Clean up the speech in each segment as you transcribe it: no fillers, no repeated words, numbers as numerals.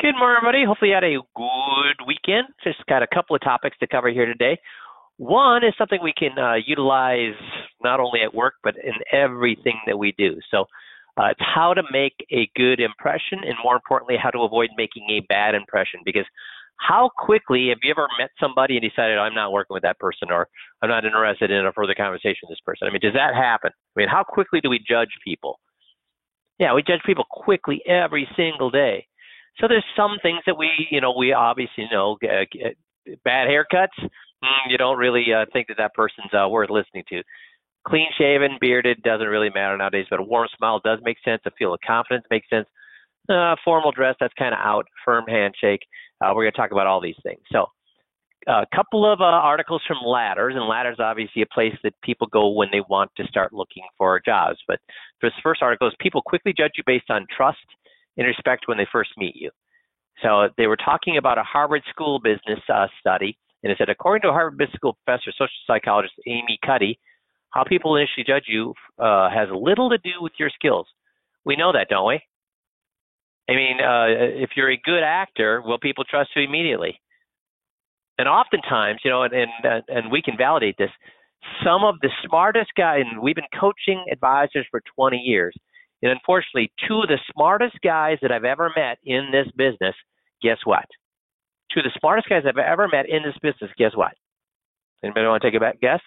Good morning, everybody. Hopefully you had a good weekend. Just got a couple of topics to cover here today. One is something we can utilize not only at work, but in everything that we do. It's how to make a good impression, and more importantly, how to avoid making a bad impression. Because how quickly have you ever met somebody and decided, I'm not working with that person, or I'm not interested in a further conversation with this person? I mean, does that happen? I mean, how quickly do we judge people? Yeah, we judge people quickly every single day. So there's some things that we obviously know. Bad haircuts, you don't really think that person's worth listening to. Clean shaven, bearded, doesn't really matter nowadays, but a warm smile does make sense. A feel of confidence makes sense. Formal dress, that's kind of out. Firm handshake. We're going to talk about all these things. So a couple of articles from Ladders, and Ladders obviously a place that people go when they want to start looking for jobs. But this first article is people quickly judge you based on trust and respect when they first meet you. So they were talking about a Harvard School business study, and it said, according to a Harvard Business School professor, social psychologist Amy Cuddy, how people initially judge you has little to do with your skills. We know that, don't we? I mean, if you're a good actor, will people trust you immediately? And oftentimes, and we can validate this, some of the smartest guys, and we've been coaching advisors for 20 years, and unfortunately, two of the smartest guys that I've ever met in this business, guess what? Two of the smartest guys I've ever met in this business, guess what? Anybody want to take a guess?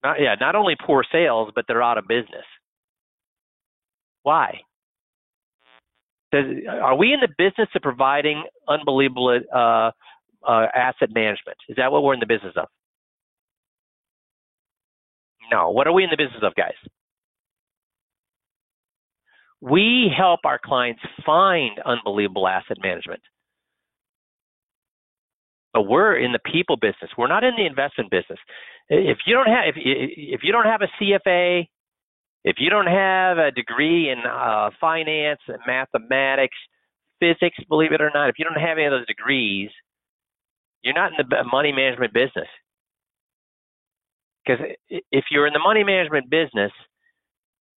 Not only poor sales, but they're out of business. Why? Are we in the business of providing unbelievable asset management? Is that what we're in the business of? No. What are we in the business of, guys? We help our clients find unbelievable asset management. But we're in the people business. We're not in the investment business. If you don't have a CFA, if you don't have a degree in finance, mathematics, physics, believe it or not, if you don't have any of those degrees, you're not in the money management business. Because if you're in the money management business,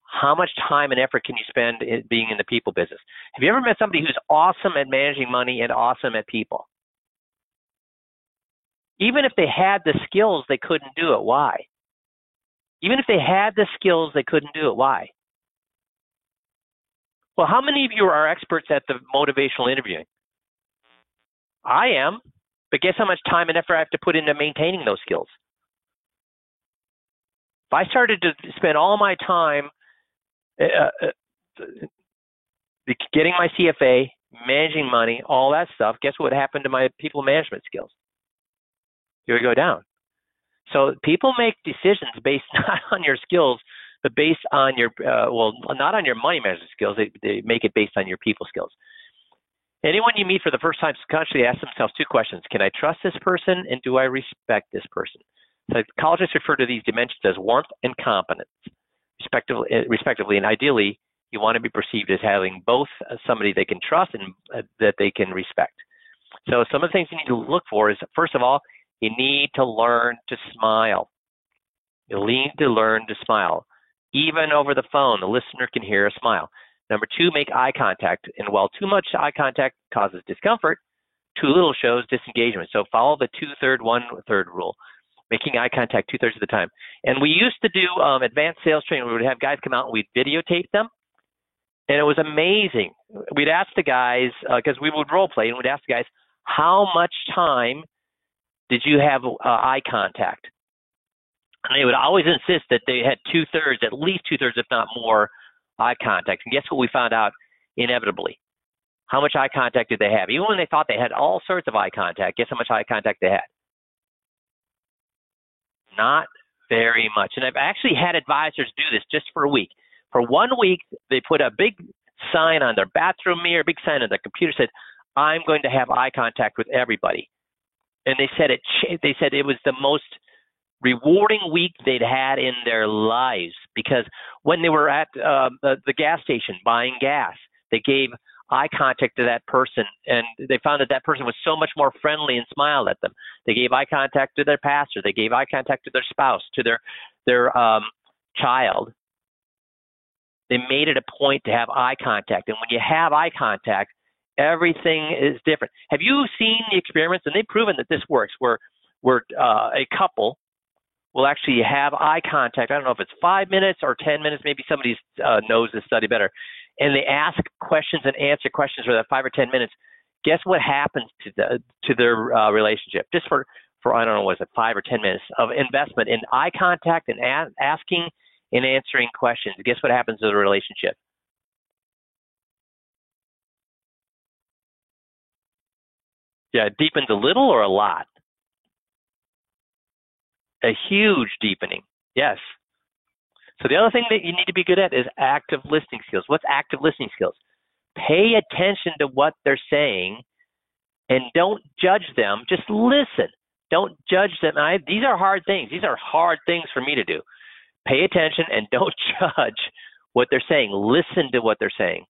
how much time and effort can you spend being in the people business? Have you ever met somebody who's awesome at managing money and awesome at people? Even if they had the skills, they couldn't do it. Why? Even if they had the skills, they couldn't do it. Why? Well, how many of you are experts at the motivational interviewing? I am, but guess how much time and effort I have to put into maintaining those skills? If I started to spend all my time getting my CFA, managing money, all that stuff, guess what would happen to my people management skills? It would go down. So people make decisions based not on your skills, but based on your, not on your money management skills. They make it based on your people skills. Anyone you meet for the first time subconsciously ask themselves two questions. Can I trust this person, and do I respect this person? Psychologists refer to these dimensions as warmth and competence, respectively, and ideally, you want to be perceived as having both somebody they can trust and that they can respect. So some of the things you need to look for is, first of all, you need to learn to smile. You need to learn to smile. Even over the phone, the listener can hear a smile. Number two, make eye contact. And while too much eye contact causes discomfort, too little shows disengagement. So follow the 2/3, 1/3 rule, making eye contact 2/3 of the time. And we used to do advanced sales training. We would have guys come out and we'd videotape them. And it was amazing. We'd ask the guys, because we would role play, and we'd ask the guys, how much time did you have eye contact? And they would always insist that they had 2/3, at least 2/3, if not more, eye contact. And guess what we found out inevitably? How much eye contact did they have? Even when they thought they had all sorts of eye contact, guess how much eye contact they had? Not very much. And I've actually had advisors do this just for a week. For 1 week, they put a big sign on their bathroom mirror, big sign on their computer, said, I'm going to have eye contact with everybody. And they said it was the most rewarding week they'd had in their lives, because when they were at the gas station buying gas, they gave eye contact to that person, and they found that that person was so much more friendly and smiled at them. They gave eye contact to their pastor. They gave eye contact to their spouse, to their child. they made it a point to have eye contact. And when you have eye contact, everything is different. Have you seen the experiments? And they've proven that this works, where a couple will actually have eye contact. I don't know if it's 5 minutes or 10 minutes. Maybe somebody knows this study better. And they ask questions and answer questions for that 5 or 10 minutes. Guess what happens to their relationship? Just for I don't know, was it 5 or 10 minutes of investment in eye contact and asking and answering questions. Guess what happens to the relationship? Yeah, it deepens a little or a lot? A huge deepening. Yes. So the other thing that you need to be good at is active listening skills. What's active listening skills? Pay attention to what they're saying and don't judge them. Just listen. Don't judge them. These are hard things. These are hard things for me to do. Pay attention and don't judge what they're saying. Listen to what they're saying.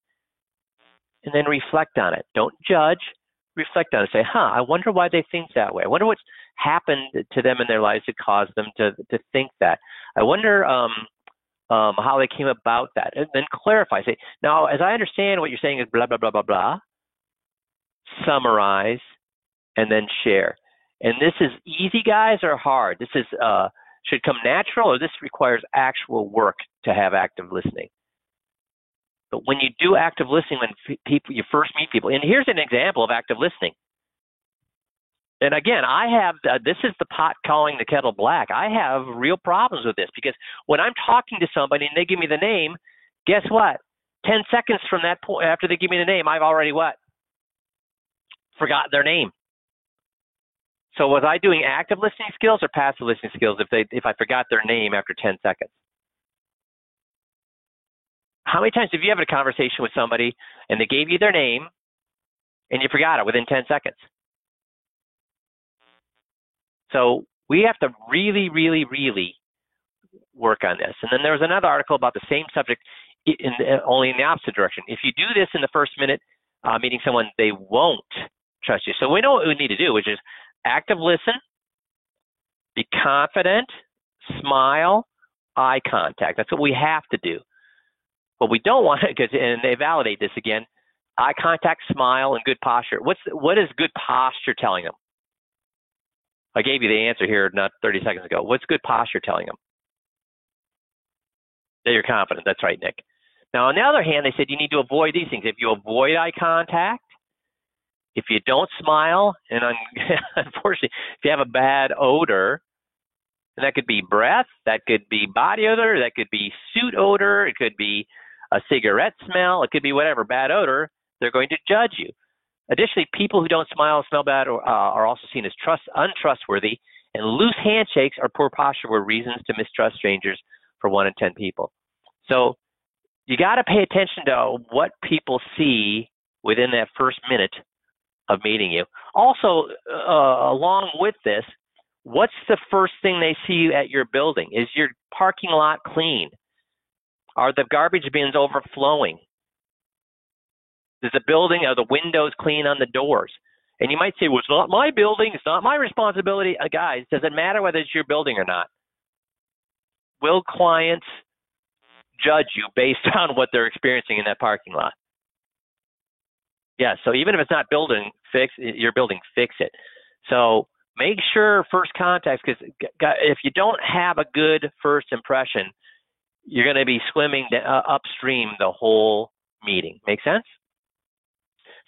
And then reflect on it. Don't judge. Reflect on it. Say, I wonder why they think that way. I wonder what's happened to them in their lives that caused them to think that. I wonder how they came about that. And then clarify. Say, now, as I understand what you're saying is blah, blah, blah, blah, blah. Summarize and then share. And this is easy, guys, or hard? This is should come natural, or this requires actual work to have active listening. But when you do active listening, when you first meet people, and here's an example of active listening. And again, I have, this is the pot calling the kettle black. I have real problems with this because when I'm talking to somebody and they give me the name, guess what? 10 seconds from that point, after they give me the name, I've already what? Forgot their name. So was I doing active listening skills or passive listening skills if I forgot their name after 10 seconds? How many times have you had a conversation with somebody and they gave you their name and you forgot it within 10 seconds? So we have to really, really, really work on this. And then there was another article about the same subject, only in the opposite direction. If you do this in the first minute meeting someone, they won't trust you. So we know what we need to do, which is active listen, be confident, smile, eye contact. That's what we have to do. But we don't want to, and they validate this again, eye contact, smile, and good posture. What is good posture telling them? I gave you the answer here not 30 seconds ago. What's good posture telling them? That you're confident. That's right, Nick. Now, on the other hand, they said you need to avoid these things. If you avoid eye contact, if you don't smile, and unfortunately, if you have a bad odor, and that could be breath, that could be body odor, that could be suit odor, it could be a cigarette smell, it could be whatever, bad odor, they're going to judge you. Additionally, people who don't smile, smell bad, are also seen as untrustworthy, and loose handshakes or poor posture were reasons to mistrust strangers for 1 in 10 people. So you got to pay attention to what people see within that first minute of meeting you. Also, along with this, what's the first thing they see at your building? Is your parking lot clean? Are the garbage bins overflowing? Is the building, are the windows clean on the doors? And you might say, well, it's not my building. It's not my responsibility. Guys, does it matter whether it's your building or not? Will clients judge you based on what they're experiencing in that parking lot? Yeah, so even if it's not your building, fix it. So make sure first contacts, because if you don't have a good first impression, you're going to be swimming upstream the whole meeting. Make sense?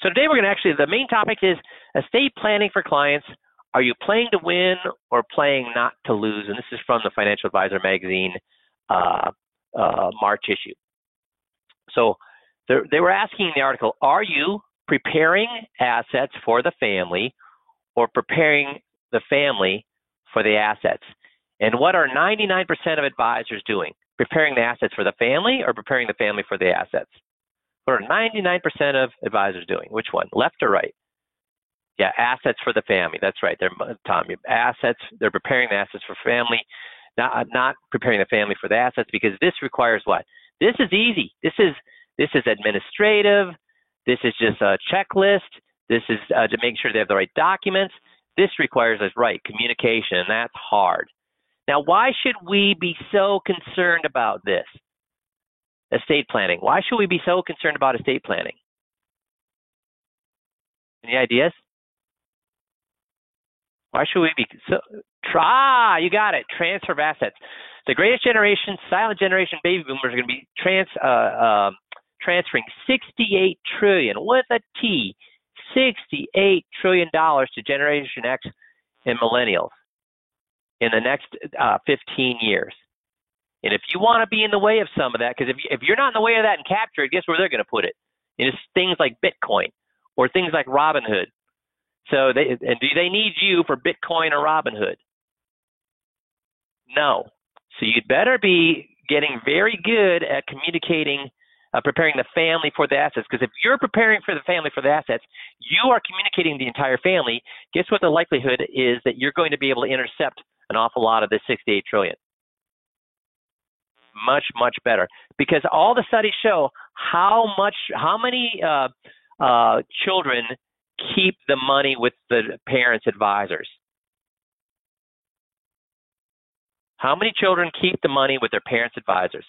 So today we're going to the main topic is estate planning for clients. Are you playing to win or playing not to lose? And this is from the Financial Advisor magazine March issue. So they were asking in the article, are you preparing assets for the family or preparing the family for the assets? And what are 99% of advisors doing? Preparing the assets for the family or preparing the family for the assets? What are 99% of advisors doing? Which one, left or right? Yeah, assets for the family. That's right. Tom, assets. They're preparing the assets for family, not preparing the family for the assets, because this requires what? This is easy. This is administrative. This is just a checklist. This is to make sure they have the right documents. This requires communication, and that's hard. Now, why should we be so concerned about this? estate planning. Why should we be so concerned about estate planning? Any ideas? Why should we be so? You got it. Transfer of assets. The greatest generation, silent generation baby boomers are going to be transferring $68 trillion with a T, $68 trillion to Generation X and millennials in the next 15 years. And if you want to be in the way of some of that, because if you're not in the way of that and capture it, guess where they're going to put it? It's things like Bitcoin or things like Robinhood. So do they need you for Bitcoin or Robinhood? No. So you'd better be getting very good at communicating, preparing the family for the assets. Because if you're preparing for the family for the assets, you are communicating the entire family. Guess what the likelihood is that you're going to be able to intercept an awful lot of this $68 trillion. Much, much better. Because all the studies show how many children keep the money with the parents' advisors. How many children keep the money with their parents' advisors?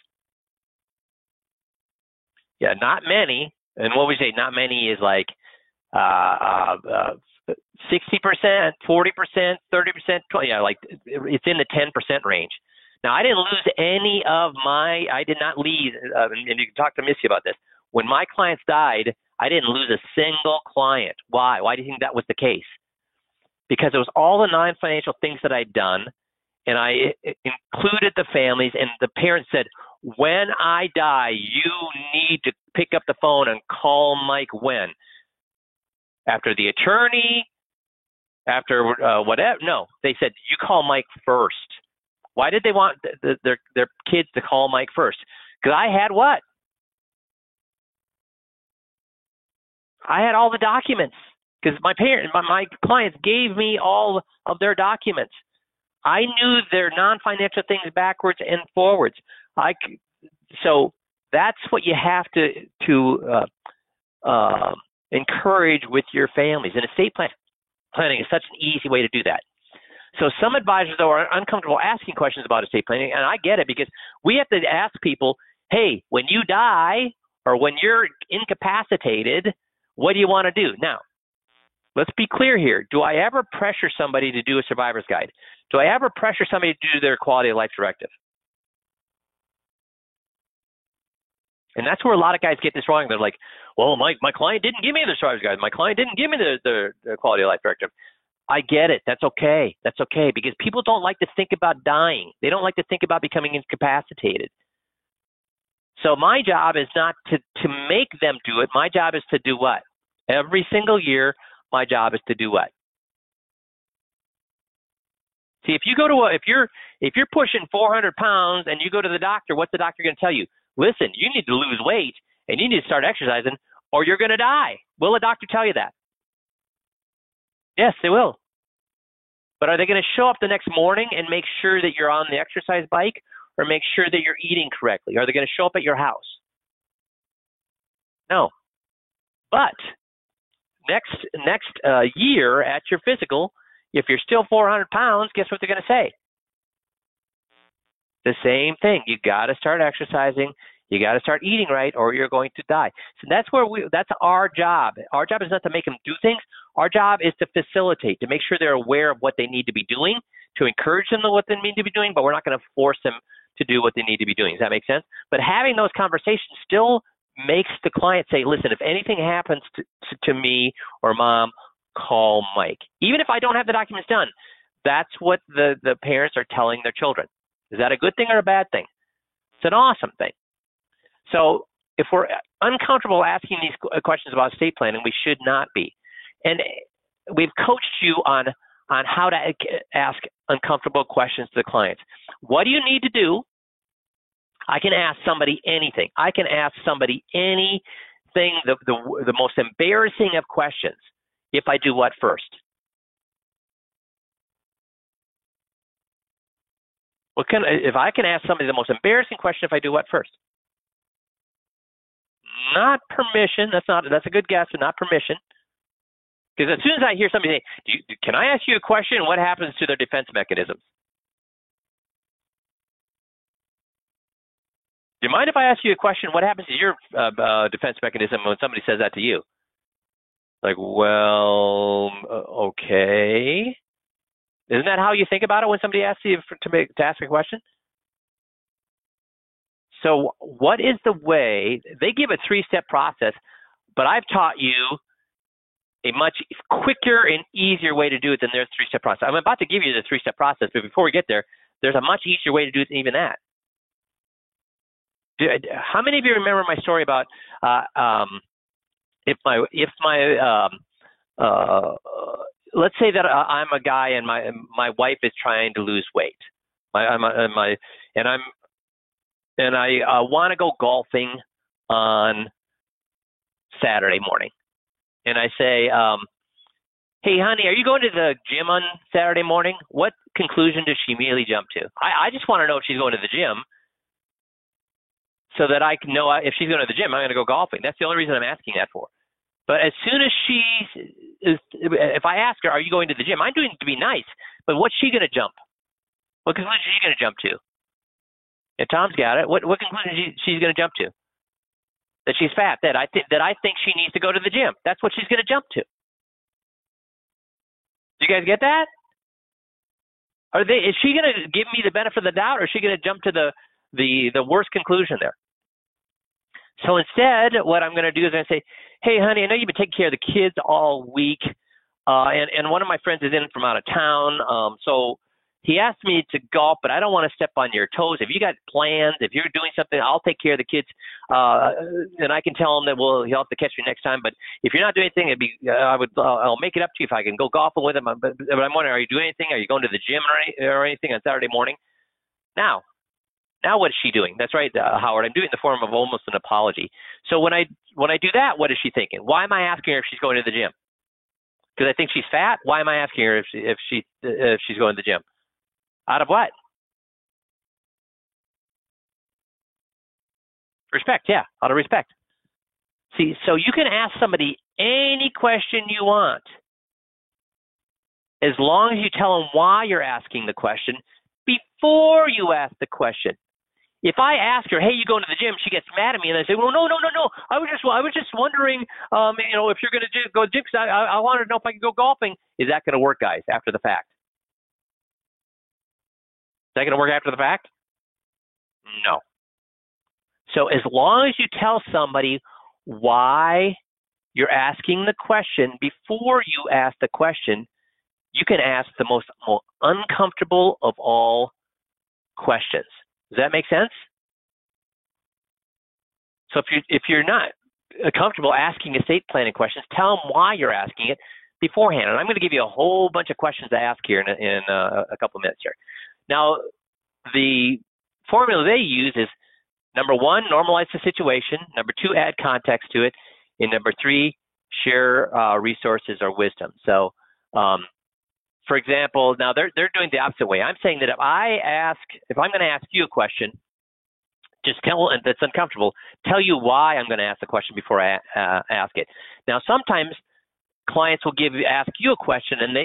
Yeah, not many. And what we say, not many is like 60%, 40%, 30%, 20%. Yeah, like it's in the 10% range. Now, I didn't lose any of I did not leave, and you can talk to Missy about this. When my clients died, I didn't lose a single client. Why? Why do you think that was the case? Because it was all the non-financial things that I'd done, and I included the families, and the parents said, when I die, you need to pick up the phone and call Mike when? After the attorney? After whatever? No, they said, you call Mike first. Why did they want their kids to call Mike first? Because I had what? I had all the documents. Because my clients gave me all of their documents. I knew their non-financial things backwards and forwards. So that's what you have to encourage with your families. And estate planning is such an easy way to do that. So some advisors, though, are uncomfortable asking questions about estate planning, and I get it because we have to ask people, hey, when you die or when you're incapacitated, what do you want to do? Now, let's be clear here. Do I ever pressure somebody to do a survivor's guide? Do I ever pressure somebody to do their quality of life directive? And that's where a lot of guys get this wrong. They're like, well, my client didn't give me the survivor's guide. My client didn't give me the quality of life directive. I get it. That's okay. That's okay because people don't like to think about dying. They don't like to think about becoming incapacitated. So my job is not to make them do it. My job is to do what? Every single year, my job is to do what? See, if you go to if you're pushing 400 pounds and you go to the doctor, what's the doctor going to tell you? Listen, you need to lose weight and you need to start exercising or you're going to die. Will a doctor tell you that? Yes, they will. But are they going to show up the next morning and make sure that you're on the exercise bike or make sure that you're eating correctly? Are they going to show up at your house? No. But next year at your physical, if you're still 400 pounds, guess what they're going to say? The same thing. You got to start exercising. You got to start eating right or you're going to die. So that's that's our job. Our job is not to make them do things. Our job is to facilitate, to make sure they're aware of what they need to be doing, to encourage them to what they need to be doing, but we're not going to force them to do what they need to be doing. Does that make sense? But having those conversations still makes the client say, listen, if anything happens to me or mom, call Mike. Even if I don't have the documents done, that's what the parents are telling their children. Is that a good thing or a bad thing? It's an awesome thing. So if we're uncomfortable asking these questions about estate planning, we should not be. And we've coached you on how to ask uncomfortable questions to the clients. What do you need to do? I can ask somebody anything. I can ask somebody anything, the most embarrassing of questions, if I do what first? If I can ask somebody the most embarrassing question if I do what first? Not permission. That's a good guess, but not permission. Because as soon as I hear somebody say, can I ask you a question? What happens to their defense mechanisms? Do you mind if I ask you a question? What happens to your defense mechanism when somebody says that to you? Like, well, okay. Isn't that how you think about it when somebody asks you to ask a question? So what is the way? They give a 3-step process, but I've taught you a much quicker and easier way to do it than their 3-step process. I'm about to give you the 3-step process, but before we get there, there's a much easier way to do it than even that. How many of you remember my story about if my let's say that I'm a guy and my wife is trying to lose weight. I want to go golfing on Saturday morning, and I say, "Hey, honey, are you going to the gym on Saturday morning?" What conclusion does she immediately jump to? I just want to know if she's going to the gym, so that I can know if she's going to the gym, I'm going to go golfing. That's the only reason I'm asking that for. But as soon as if I ask her, "Are you going to the gym?" I'm doing it to be nice, but what's she going to jump? What conclusion is she going to jump to? And Tom's got it. What conclusion she's going to jump to? That she's fat. That I think she needs to go to the gym. That's what she's going to jump to. Do you guys get that? Is she going to give me the benefit of the doubt, or is she going to jump to the worst conclusion there? So instead, what I'm going to do is I'm going to say, "Hey, honey, I know you've been taking care of the kids all week, and one of my friends is in from out of town, so he asked me to golf, but I don't want to step on your toes. If you got plans, if you're doing something, I'll take care of the kids, and I can tell him that he'll have to catch me next time. But if you're not doing anything, I'll make it up to you if I can go golfing with him. But I'm wondering, are you doing anything? Are you going to the gym or anything on Saturday morning?" Now what is she doing? That's right, Howard. I'm doing it in the form of almost an apology. So when I do that, what is she thinking? Why am I asking her if she's going to the gym? Because I think she's fat. Why am I asking her if she's going to the gym? Out of what? Respect, yeah, out of respect. See, so you can ask somebody any question you want, as long as you tell them why you're asking the question before you ask the question. If I ask her, "Hey, you going to the gym?" she gets mad at me, and I say, "Well, no. I was just wondering, if you're going to go to the gym, because I wanted to know if I can go golfing." Is that going to work, guys? After the fact? Is that going to work after the fact? No. So as long as you tell somebody why you're asking the question before you ask the question, you can ask the most uncomfortable of all questions. Does that make sense? So if you're not comfortable asking estate planning questions, tell them why you're asking it beforehand. And I'm going to give you a whole bunch of questions to ask here in a couple of minutes here. Now, the formula they use is, number 1, normalize the situation. Number 2, add context to it. And number 3, share resources or wisdom. So, for example, now they're doing the opposite way. I'm saying that if I'm going to ask you a question, just tell, and that's uncomfortable, tell you why I'm going to ask the question before I ask it. Now, sometimes clients will ask you a question, and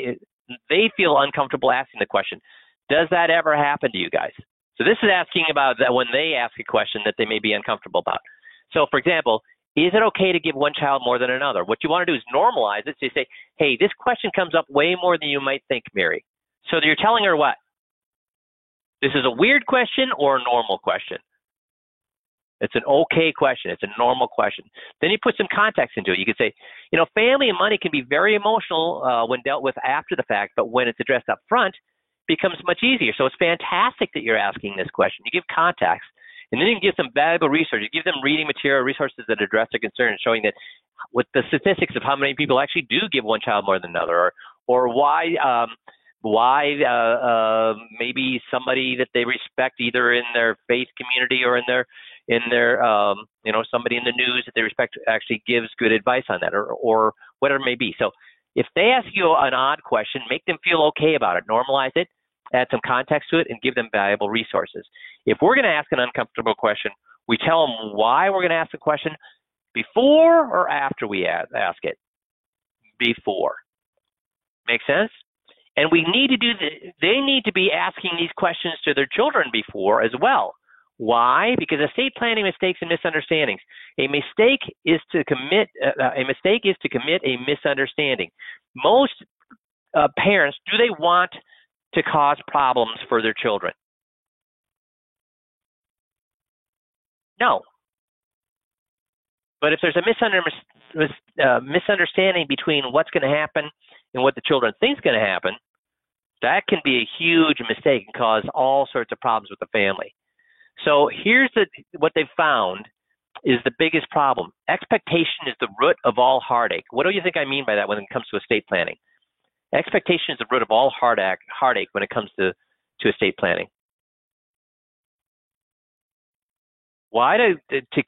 they feel uncomfortable asking the question. Does that ever happen to you guys? So this is asking about that when they ask a question that they may be uncomfortable about. So, for example, is it okay to give one child more than another? What you want to do is normalize it. So you say, "Hey, this question comes up way more than you might think, Mary." So you're telling her what? This is a weird question or a normal question? It's an okay question. It's a normal question. Then you put some context into it. You could say, family and money can be very emotional when dealt with after the fact, but when it's addressed up front, it becomes much easier. So it's fantastic that you're asking this question. You give context, and then you can give them valuable research. You give them reading material, resources that address their concern, showing that with the statistics of how many people actually do give one child more than another, or why maybe somebody that they respect, either in their faith community or in their somebody in the news that they respect, actually gives good advice on that, or whatever it may be. So if they ask you an odd question, make them feel okay about it. Normalize it, add some context to it, and give them valuable resources. If we're going to ask an uncomfortable question, we tell them why we're going to ask the question before or after we ask it. Before. Make sense? And we need to they need to be asking these questions to their children before as well. Why? Because estate planning mistakes and misunderstandings. A mistake is to commit a misunderstanding. Most parents, do they want to cause problems for their children? No. But if there's a misunderstanding between what's going to happen and what the children think is going to happen, that can be a huge mistake and cause all sorts of problems with the family. So here's what they've found is the biggest problem. Expectation is the root of all heartache. What do you think I mean by that when it comes to estate planning? Expectation is the root of all heartache when it comes to estate planning. Why do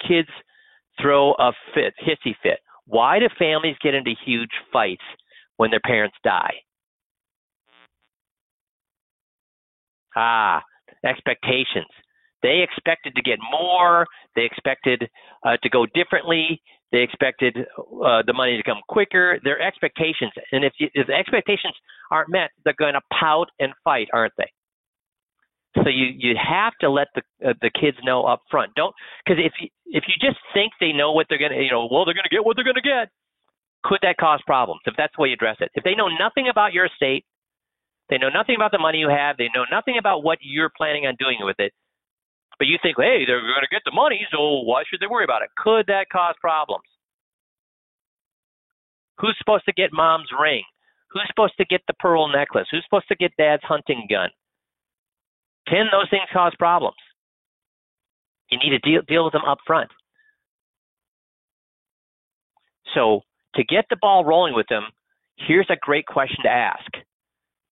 kids throw a hissy fit? Why do families get into huge fights when their parents die? Expectations. They expected to get more. They expected to go differently. They expected the money to come quicker. Their expectations, and if the expectations aren't met, they're going to pout and fight, aren't they? So you have to let the kids know up front. Don't, because if you just think they know what they're going to, they're going to get what they're going to get, could that cause problems if that's the way you address it? If they know nothing about your estate, they know nothing about the money you have, they know nothing about what you're planning on doing with it, but you think, hey, they're going to get the money, so why should they worry about it? Could that cause problems? Who's supposed to get mom's ring? Who's supposed to get the pearl necklace? Who's supposed to get dad's hunting gun? Can those things cause problems? You need to deal with them up front. So to get the ball rolling with them, here's a great question to ask.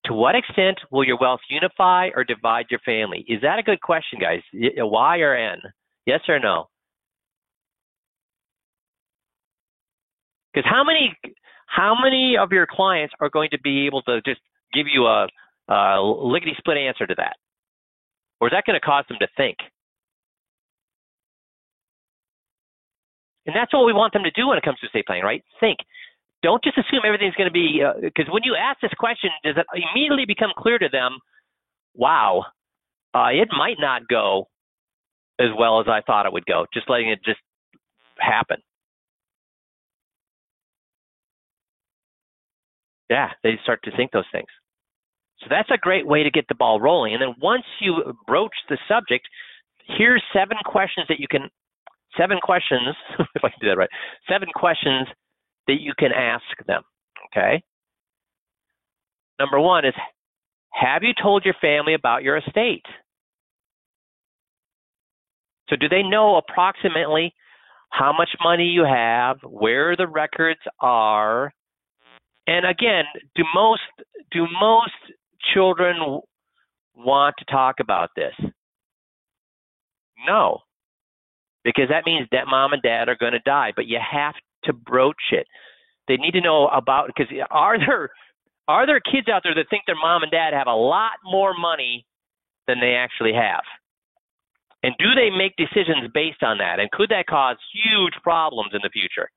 To what extent will your wealth unify or divide your family? Is that a good question, guys? Y or N? Yes or no? Because how many of your clients are going to be able to just give you a lickety-split answer to that? Or is that going to cause them to think? And that's what we want them to do when it comes to estate planning, right? Think. Don't just assume everything's going to be, because when you ask this question, does it immediately become clear to them, wow, it might not go as well as I thought it would go, just letting it just happen. Yeah, they start to think those things. So that's a great way to get the ball rolling. And then once you broach the subject, here's 7 questions, if I can do that right, 7 questions that you can ask them, okay? Number 1 is, have you told your family about your estate? So do they know approximately how much money you have, where the records are? And again, do most children want to talk about this? No, because that means that mom and dad are going to die, but you have to broach it. They need to know about, because are there kids out there that think their mom and dad have a lot more money than they actually have? And do they make decisions based on that? And could that cause huge problems in the future?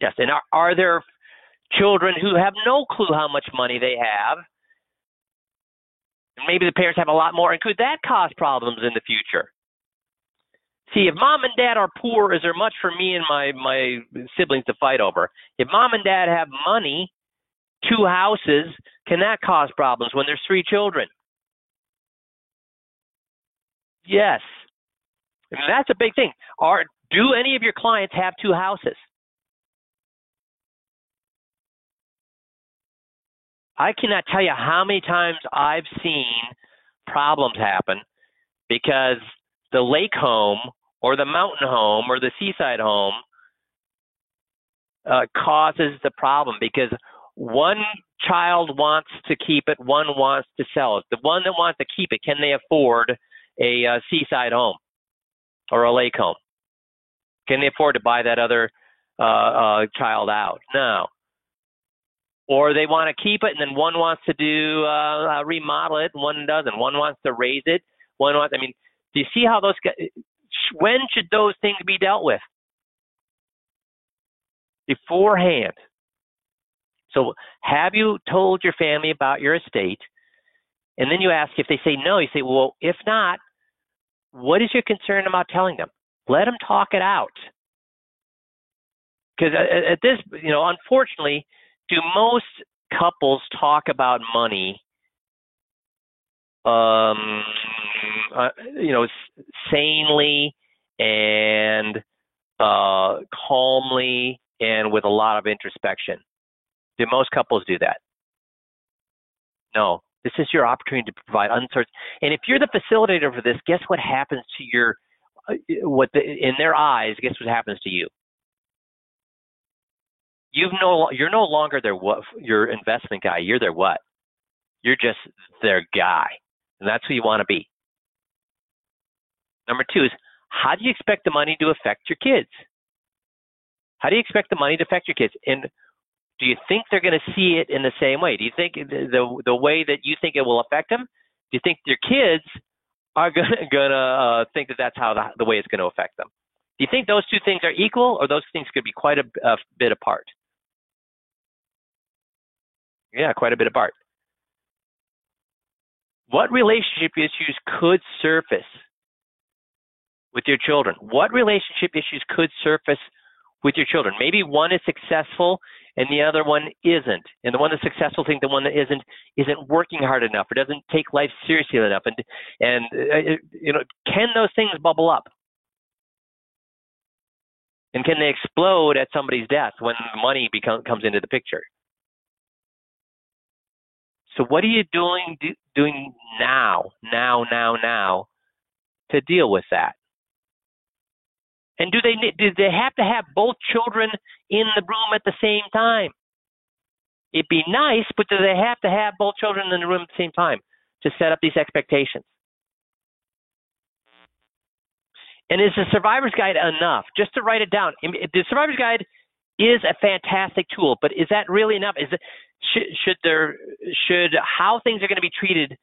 Yes, and are there children who have no clue how much money they have? And maybe the parents have a lot more, and could that cause problems in the future? See, if mom and dad are poor, is there much for me and my siblings to fight over? If mom and dad have money, 2 houses, can that cause problems when there's 3 children? Yes. And that's a big thing. Do any of your clients have 2 houses? I cannot tell you how many times I've seen problems happen because the lake home or the mountain home or the seaside home causes the problem, because one child wants to keep it, one wants to sell it. The one that wants to keep it, can they afford a seaside home or a lake home? Can they afford to buy that other child out? No. Or they want to keep it, and then one wants to do remodel it, and one doesn't. One wants to raise it. Do you see how those? When should those things be dealt with? Beforehand. So, have you told your family about your estate? And then you ask, if they say no, you say, well, if not, what is your concern about telling them? Let them talk it out. Because at this, unfortunately, do most couples talk about money, sanely and calmly and with a lot of introspection? Do most couples do that? No. This is your opportunity to provide uncertain. And if you're the facilitator for this, guess what happens to your, in their eyes, guess what happens to you? You're no longer your investment guy. You're their what? You're just their guy. And that's who you want to be. Number 2 is, how do you expect the money to affect your kids? How do you expect the money to affect your kids? And do you think they're going to see it in the same way? Do you think the way that you think it will affect them? Do you think your kids are going to think that that's how the way it's going to affect them? Do you think those two things are equal, or those things could be quite a bit apart? Yeah, quite a bit apart. What relationship issues could surface with your children? What relationship issues could surface with your children? Maybe one is successful and the other one isn't. And the one that's successful thinks the one that isn't working hard enough or doesn't take life seriously enough. And can those things bubble up? And can they explode at somebody's death when money comes into the picture? So what are you doing now to deal with that? And do they have to have both children in the room at the same time? It'd be nice, but do they have to have both children in the room at the same time to set up these expectations? And is the Survivor's Guide enough? Just to write it down. The Survivor's Guide is a fantastic tool, but is that really enough? Should how things are going to be treated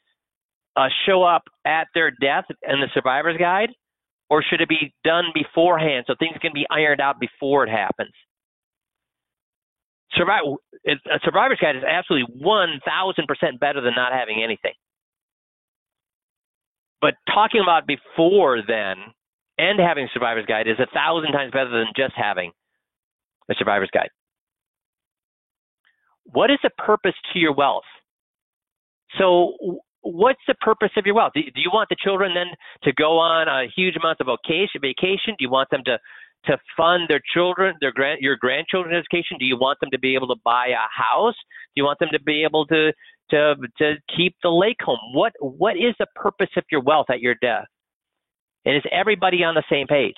show up at their death in the Survivor's Guide? Or should it be done beforehand so things can be ironed out before it happens? A Survivor's Guide is absolutely 1,000% better than not having anything. But talking about before then and having a Survivor's Guide is 1,000 times better than just having a Survivor's Guide. What is the purpose to your wealth? So what's the purpose of your wealth? Do you want the children then to go on a huge amount of vacation? Do you want them to fund their children, your grandchildren's education? Do you want them to be able to buy a house? Do you want them to be able to keep the lake home? What is the purpose of your wealth at your death? And is everybody on the same page?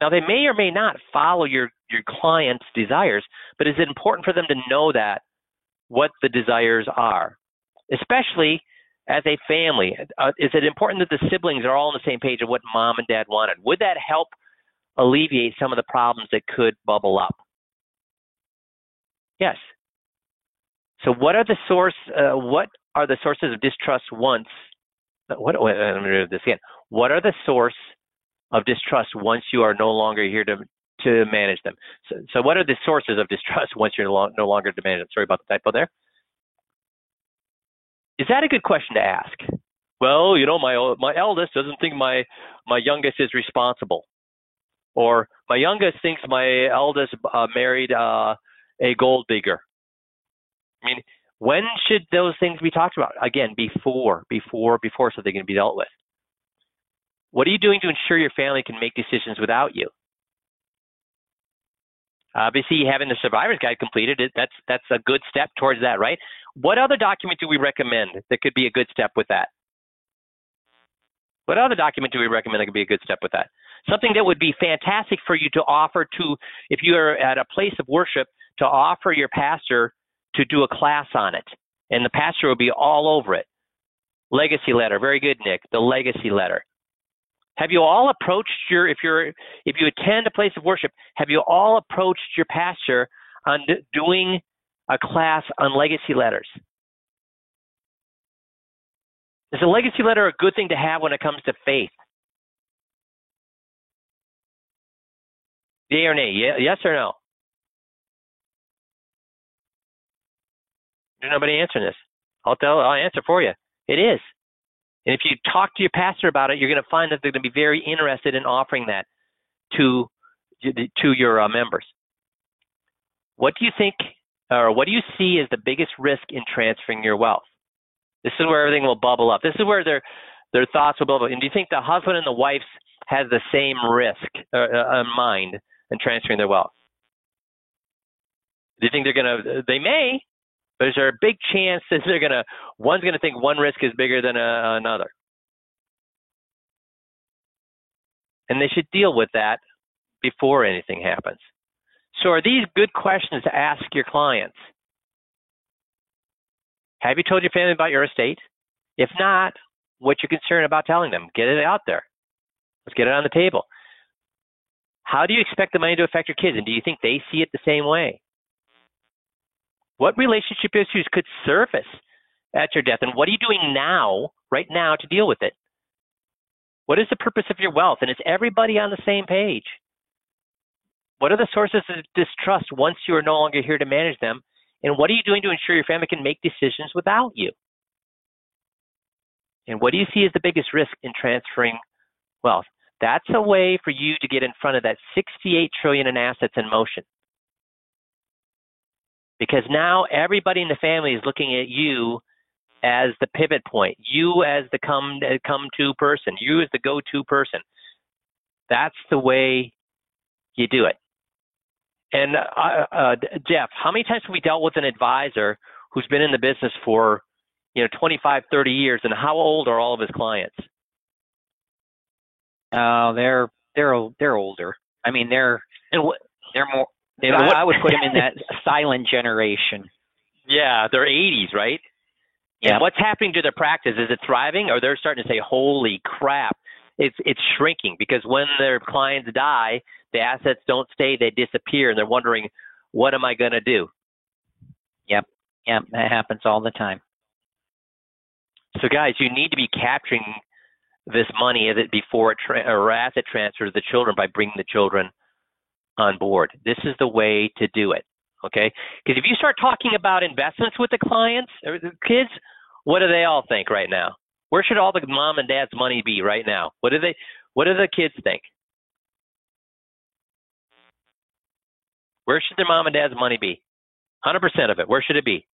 Now, they may or may not follow your client's desires, but is it important for them to know that? What the desires are, especially as a family? Is it important that the siblings are all on the same page of what mom and dad wanted? Would that help alleviate some of the problems that could bubble up? Yes. So what are the sources of distrust once? Let me read this again. What are the source of distrust once you are no longer here to manage them? So what are the sources of distrust once you're no longer to manage them? Sorry about the typo there. Is that a good question to ask? Well, my eldest doesn't think my youngest is responsible, or my youngest thinks my eldest married a gold digger. I mean, when should those things be talked about? Again, before so they can be dealt with. What are you doing to ensure your family can make decisions without you? Obviously, having the Survivor's Guide completed, that's a good step towards that, right? What other document do we recommend that could be a good step with that? What other document do we recommend that could be a good step with that? Something that would be fantastic for you to offer to, if you are at a place of worship, to offer your pastor to do a class on it. And the pastor will be all over it. Legacy letter. Very good, Nick. The legacy letter. Have you all approached if you attend a place of worship, have you all approached your pastor on doing a class on legacy letters? Is a legacy letter a good thing to have when it comes to faith? Yay or nay? Yes or no? There's nobody answering this. I'll answer for you. It is. And if you talk to your pastor about it, you're going to find that they're going to be very interested in offering that to your members. What do you think, or what do you see as the biggest risk in transferring your wealth? This is where everything will bubble up. This is where their thoughts will bubble up. And do you think the husband and the wife has the same risk in mind in transferring their wealth? Do you think they may, but is there a big chance that one's going to think one risk is bigger than another? And they should deal with that before anything happens. So are these good questions to ask your clients? Have you told your family about your estate? If not, what's your concern about telling them? Get it out there. Let's get it on the table. How do you expect the money to affect your kids? And do you think they see it the same way? What relationship issues could surface at your death? And what are you doing now, right now, to deal with it? What is the purpose of your wealth? And is everybody on the same page? What are the sources of distrust once you are no longer here to manage them? And what are you doing to ensure your family can make decisions without you? And what do you see as the biggest risk in transferring wealth? That's a way for you to get in front of that $68 trillion in assets in motion. Because now everybody in the family is looking at you as the pivot point, you as the come-to person, you as the go-to person. That's the way you do it. And Jeff, how many times have we dealt with an advisor who's been in the business for 25, 30 years, and how old are all of his clients? They're older. I mean, they're more. I would put them in that silent generation. Yeah, they're 80s, right? Yeah. And what's happening to their practice? Is it thriving, or they're starting to say, "Holy crap, it's shrinking"? Because when their clients die, the assets don't stay; they disappear, and they're wondering, "What am I going to do?" Yep, that happens all the time. So, guys, you need to be capturing this money before or as it transfers to the children by bringing the children on board. This is the way to do it, okay? Because if you start talking about investments with the clients or the kids, what do they all think right now? Where should all the mom and dad's money be right now? What do the kids think? Where should their mom and dad's money be? 100% of it. Where should it be?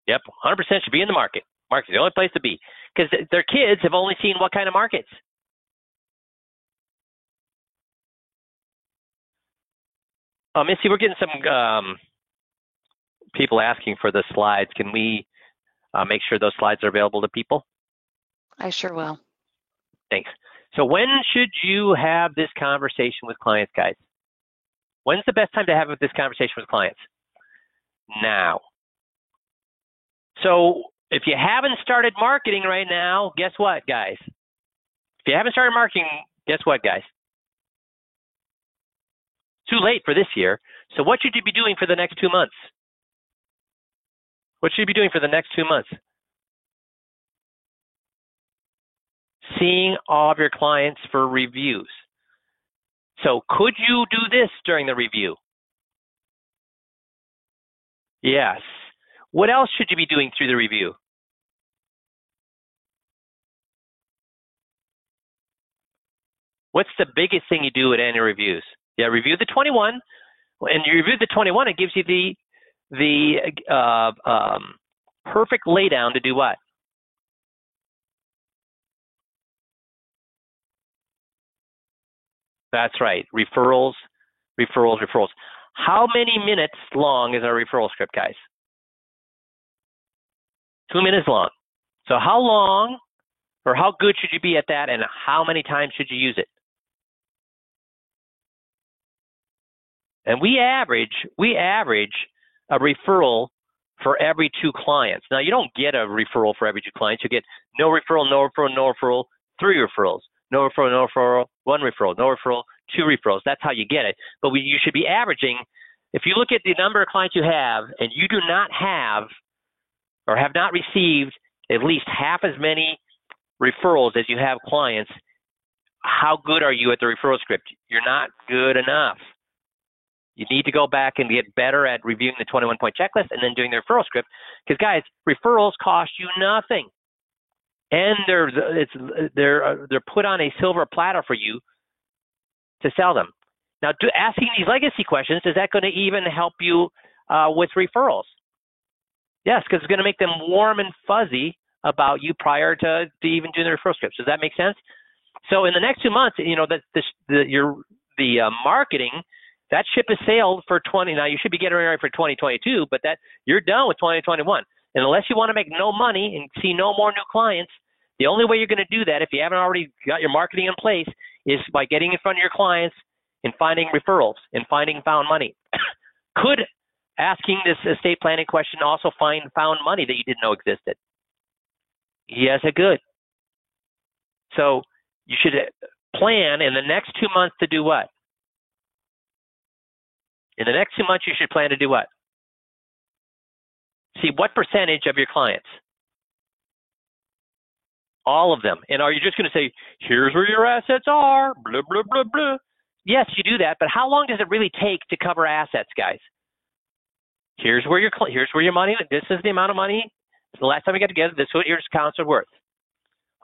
Yep, 100% should be in the market. Market's the only place to be. Because their kids have only seen what kind of markets? Missy, we're getting some people asking for the slides. Can we make sure those slides are available to people? I sure will. Thanks. So when should you have this conversation with clients, guys? When's the best time to have this conversation with clients? Now. So if you haven't started marketing right now, guess what, guys? If you haven't started marketing, guess what, guys? Too late for this year. So what should you be doing for the next 2 months? What should you be doing for the next 2 months? Seeing all of your clients for reviews. So could you do this during the review? Yes. What else should you be doing through the review? What's the biggest thing you do at annual reviews? Yeah, review the 21, and you review the 21. It gives you the perfect laydown to do what? That's right. Referrals. How many minutes long is our referral script, guys? 2 minutes long. So how long or how good should you be at that, and how many times should you use it? And we average a referral for every 2 clients. Now, you don't get a referral for every 2 clients. You get no referral, 3 referrals. No referral, 1 referral. No referral, 2 referrals. That's how you get it. But you should be averaging. If you look at the number of clients you have and you do not have or have not received at least half as many referrals as you have clients, how good are you at the referral script? You're not good enough. You need to go back and get better at reviewing the 21-point checklist and then doing the referral script. Because, guys, referrals cost you nothing. And they're put on a silver platter for you to sell them. Now, asking these legacy questions, is that going to even help you with referrals? Yes, because it's going to make them warm and fuzzy about you prior to even doing the referral scripts. Does that make sense? So in the next 2 months, the marketing, that ship has sailed for 20. Now you should be getting ready for 2022, but that you're done with 2021. And unless you want to make no money and see no more new clients, the only way you're going to do that, if you haven't already got your marketing in place, is by getting in front of your clients and finding referrals and finding found money. Could asking this estate planning question also find found money that you didn't know existed? Yes, it could. So you should plan in the next 2 months to do what? In the next 2 months, you should plan to do what? See, what percentage of your clients? All of them. And are you just going to say, here's where your assets are, blah, blah, blah, blah? Yes, you do that, but how long does it really take to cover assets, guys? Here's where your money, this is the amount of money. The last time we got together, this is what your accounts are worth.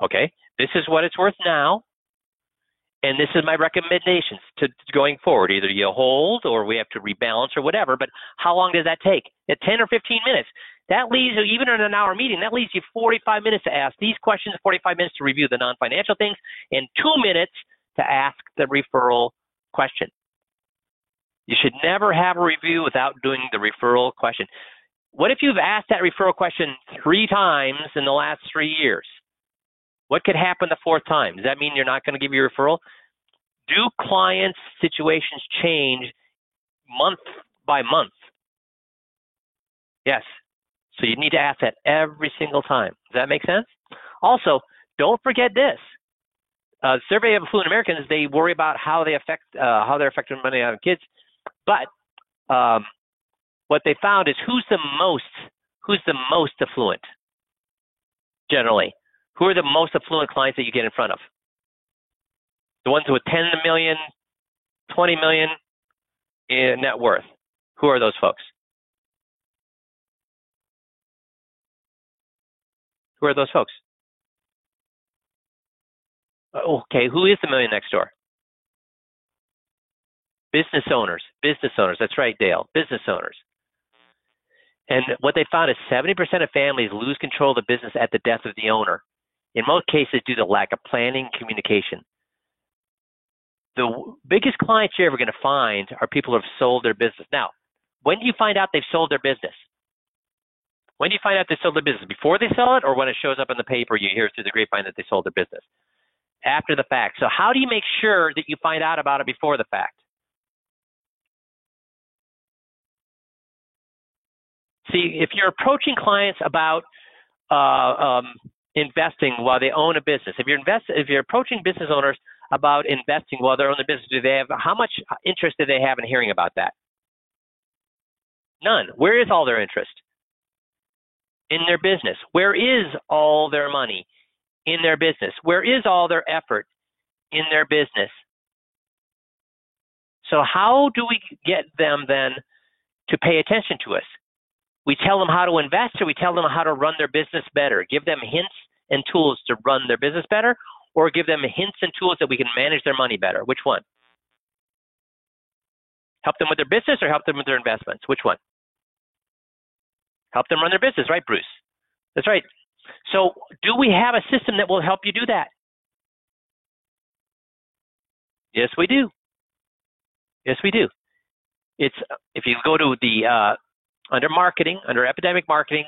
Okay, this is what it's worth now. And this is my recommendations to going forward. Either you hold or we have to rebalance or whatever, but how long does that take? At 10 or 15 minutes. That leaves you, even in an hour meeting, that leaves you 45 minutes to ask these questions, 45 minutes to review the non-financial things, and 2 minutes to ask the referral question. You should never have a review without doing the referral question. What if you've asked that referral question 3 times in the last 3 years? What could happen the 4th time? Does that mean you're not going to give your referral? Do clients' situations change month by month? Yes. So you need to ask that every single time. Does that make sense? Also, don't forget this. Survey of affluent Americans, they worry about how they're affecting money on kids. But what they found is who's the most affluent generally? Who are the most affluent clients that you get in front of? The ones with 10 million, 20 million in net worth. Who are those folks? Who are those folks? Okay, who is the million next door? Business owners. Business owners. That's right, Dale. Business owners. And what they found is 70% of families lose control of the business at the death of the owner. In most cases, due to lack of planning and communication. The biggest clients you're ever going to find are people who have sold their business. Now, when do you find out they've sold their business? When do you find out they sold their business? Before they sell it, or when it shows up in the paper, you hear through the grapevine that they sold their business? After the fact. So how do you make sure that you find out about it before the fact? See, if you're approaching clients about investing while they own a business, if you're approaching business owners about investing while they're on the business, how much interest do they have in hearing about that? None. Where is all their interest? In their business. Where is all their money? In their business. Where is all their effort? In their business. So how do we get them then to pay attention to us? We tell them how to invest, or we tell them how to run their business better? Give them hints and tools to run their business better, or give them hints and tools that we can manage their money better? Which one? Help them with their business or help them with their investments? Which one? Help them run their business, right, Bruce? That's right. So do we have a system that will help you do that? Yes, we do. Yes, we do. It's if you go to the under marketing, under epidemic marketing,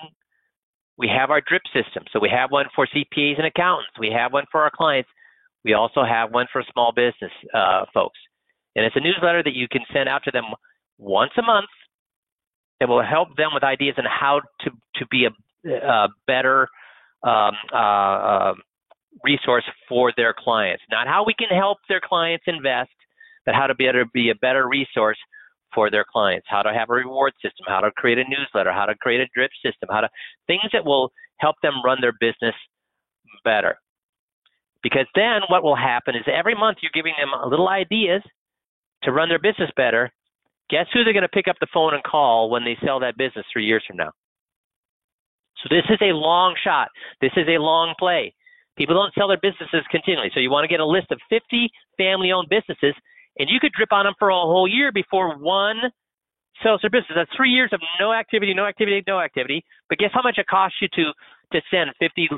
we have our drip system. So we have one for CPAs and accountants. We have one for our clients. We also have one for small business folks. And it's a newsletter that you can send out to them once a month that will help them with ideas on how to be a better resource for their clients. Not how we can help their clients invest, but how to be able to be a better resource for their clients, how to have a reward system, how to create a newsletter, how to create a drip system, things that will help them run their business better. Because then what will happen is every month you're giving them little ideas to run their business better, Guess who they're going to pick up the phone and call when they sell that business 3 years from now? So this is a long shot. This is a long play. People don't sell their businesses continually. So you want to get a list of 50 family-owned businesses, and you could drip on them for a whole year before one sells their business. That's 3 years of no activity, no activity, no activity. But guess how much it costs you to send 50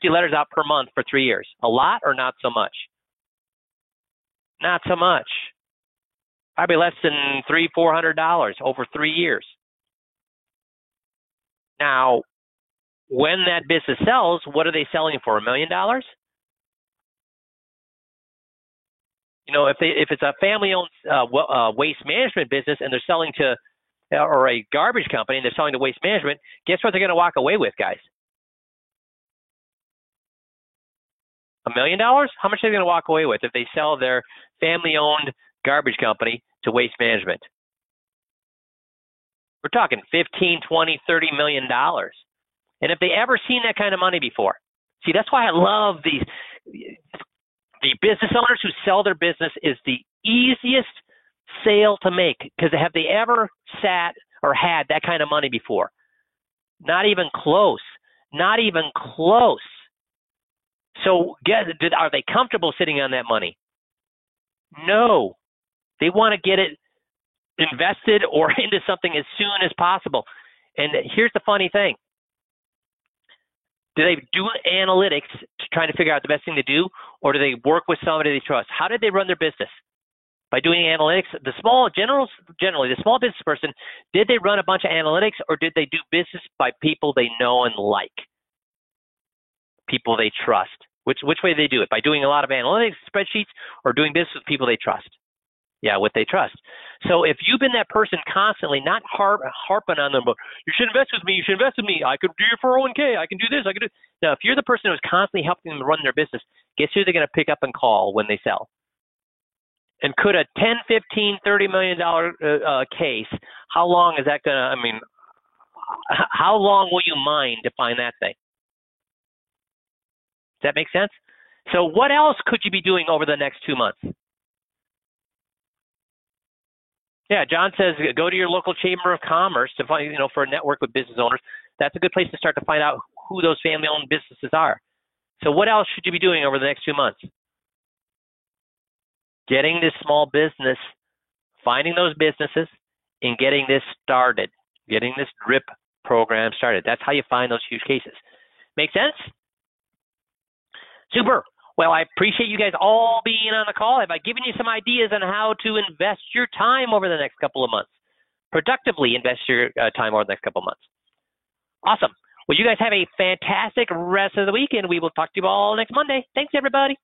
letters out per month for 3 years? A lot or not so much? Not so much. Probably less than $300-400 over 3 years. Now, when that business sells, what are they selling for? $1 million? You know, if it's a family-owned waste management business and they're selling to, or a garbage company and they're selling to waste management, guess what they're going to walk away with, guys? $1 million? How much are they going to walk away with if they sell their family-owned garbage company to waste management? We're talking $15, $20, $30 million. And if they ever seen that kind of money before, see, that's why I love these. The business owners who sell their business is the easiest sale to make, because have they ever sat or had that kind of money before? Not even close. Not even close. So are they comfortable sitting on that money? No. They want to get it invested or into something as soon as possible. And here's the funny thing. Do they do analytics to try to figure out the best thing to do, or do they work with somebody they trust? How did they run their business? By doing analytics? Generally, the small business person, did they run a bunch of analytics, or did they do business by people they know and like? People they trust. Which way do they do it? By doing a lot of analytics spreadsheets, or doing business with people they trust? Yeah, what they trust. So if you've been that person constantly, not harping on them, but you should invest with me, you should invest with me, I could do your 401k, I can do this, I can do. Now, if you're the person who's constantly helping them run their business, guess who they're going to pick up and call when they sell? And could a $10, $15, $30 million case, how long is that going to, how long will you mine to find that thing? Does that make sense? So what else could you be doing over the next 2 months? Yeah, John says go to your local chamber of commerce to find, for a network with business owners. That's a good place to start to find out who those family-owned businesses are. So what else should you be doing over the next 2 months? Getting this small business, finding those businesses, and getting this started, getting this DRIP program started. That's how you find those huge cases. Make sense? Super. Well, I appreciate you guys all being on the call. Have I given you some ideas on how to invest your time over the next couple of months? Productively invest your time over the next couple of months. Awesome. Well, you guys have a fantastic rest of the week, and we will talk to you all next Monday. Thanks, everybody.